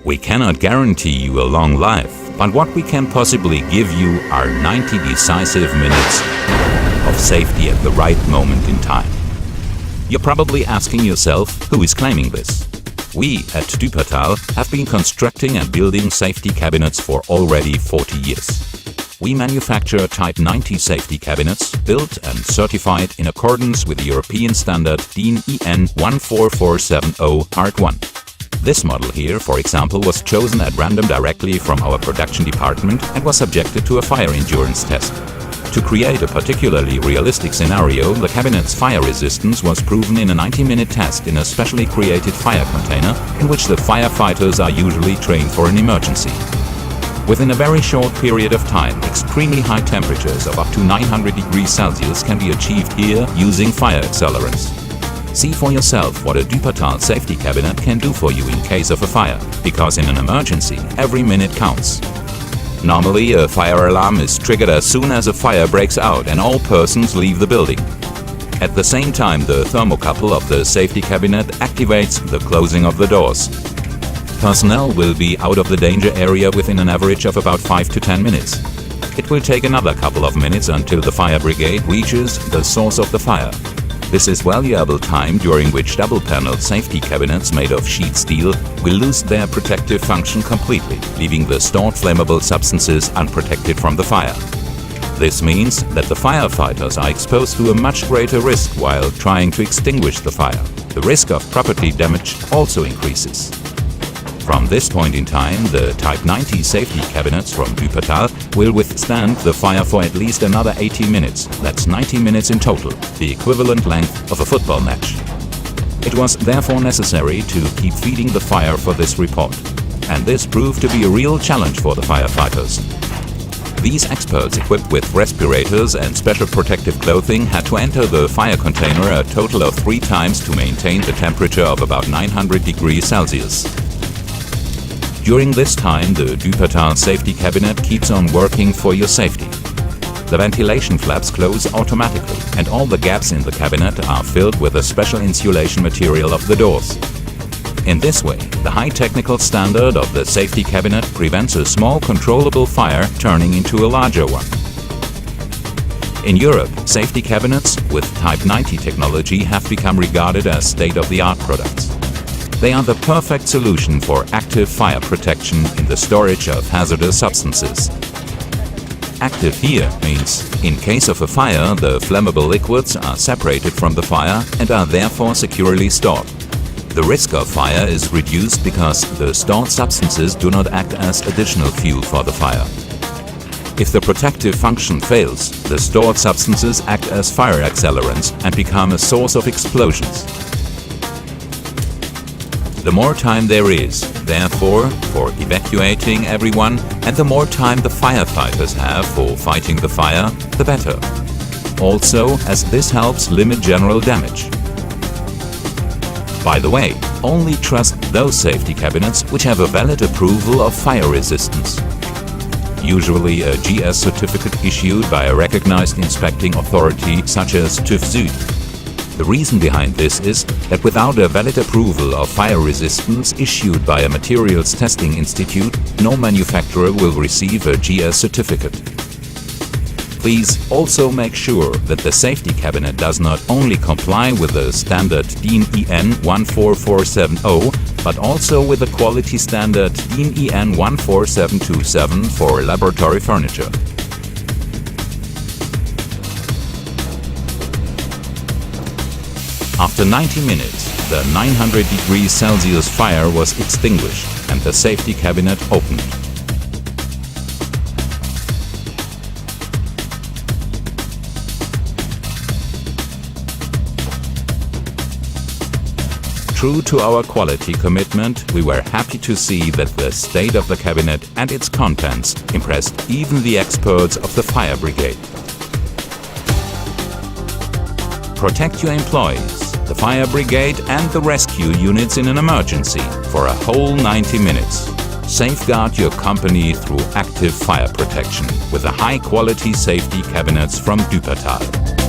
We cannot guarantee you a long life, but what we can possibly give you are 90 decisive minutes of safety at the right moment in time. You're probably asking yourself, who is claiming this? We at DÜPERTHAL have been constructing and building safety cabinets for already 40 years. We manufacture Type 90 safety cabinets, built and certified in accordance with the European standard DIN EN 14470 Part 1. This model here, for example, was chosen at random directly from our production department and was subjected to a fire endurance test. To create a particularly realistic scenario, the cabinet's fire resistance was proven in a 90-minute test in a specially created fire container in which the firefighters are usually trained for an emergency. Within a very short period of time, extremely high temperatures of up to 900 degrees Celsius can be achieved here using fire accelerants. See for yourself what a DÜPERTHAL safety cabinet can do for you in case of a fire, because in an emergency, every minute counts. Normally, a fire alarm is triggered as soon as a fire breaks out and all persons leave the building. At the same time, the thermocouple of the safety cabinet activates the closing of the doors. Personnel will be out of the danger area within an average of about 5 to 10 minutes. It will take another couple of minutes until the fire brigade reaches the source of the fire. This is valuable time during which double-paneled safety cabinets made of sheet steel will lose their protective function completely, leaving the stored flammable substances unprotected from the fire. This means that the firefighters are exposed to a much greater risk while trying to extinguish the fire. The risk of property damage also increases. From this point in time, the Type 90 safety cabinets from DÜPERTHAL will withstand the fire for at least another 80 minutes. That's 90 minutes in total, the equivalent length of a football match. It was therefore necessary to keep feeding the fire for this report. And this proved to be a real challenge for the firefighters. These experts, equipped with respirators and special protective clothing, had to enter the fire container a total of 3 times to maintain the temperature of about 900 degrees Celsius. During this time, the DÜPERTHAL safety cabinet keeps on working for your safety. The ventilation flaps close automatically, and all the gaps in the cabinet are filled with a special insulation material of the doors. In this way, the high technical standard of the safety cabinet prevents a small controllable fire turning into a larger one. In Europe, safety cabinets with Type 90 technology have become regarded as state-of-the-art products. They are the perfect solution for active fire protection in the storage of hazardous substances. Active here means, in case of a fire, the flammable liquids are separated from the fire and are therefore securely stored. The risk of fire is reduced because the stored substances do not act as additional fuel for the fire. If the protective function fails, the stored substances act as fire accelerants and become a source of explosions. The more time there is, therefore, for evacuating everyone, and the more time the firefighters have for fighting the fire, the better. Also, as this helps limit general damage. By the way, only trust those safety cabinets which have a valid approval of fire resistance. Usually a GS certificate issued by a recognized inspecting authority such as TÜV Süd. The reason behind this is that without a valid approval of fire resistance issued by a materials testing institute, no manufacturer will receive a GS certificate. Please also make sure that the safety cabinet does not only comply with the standard DIN EN 14470, but also with the quality standard DIN EN 14727 for laboratory furniture. After 90 minutes, the 900 degrees Celsius fire was extinguished and the safety cabinet opened. True to our quality commitment, we were happy to see that the state of the cabinet and its contents impressed even the experts of the fire brigade. Protect your employees, the fire brigade and the rescue units in an emergency for a whole 90 minutes. Safeguard your company through active fire protection with the high-quality safety cabinets from DÜPERTHAL.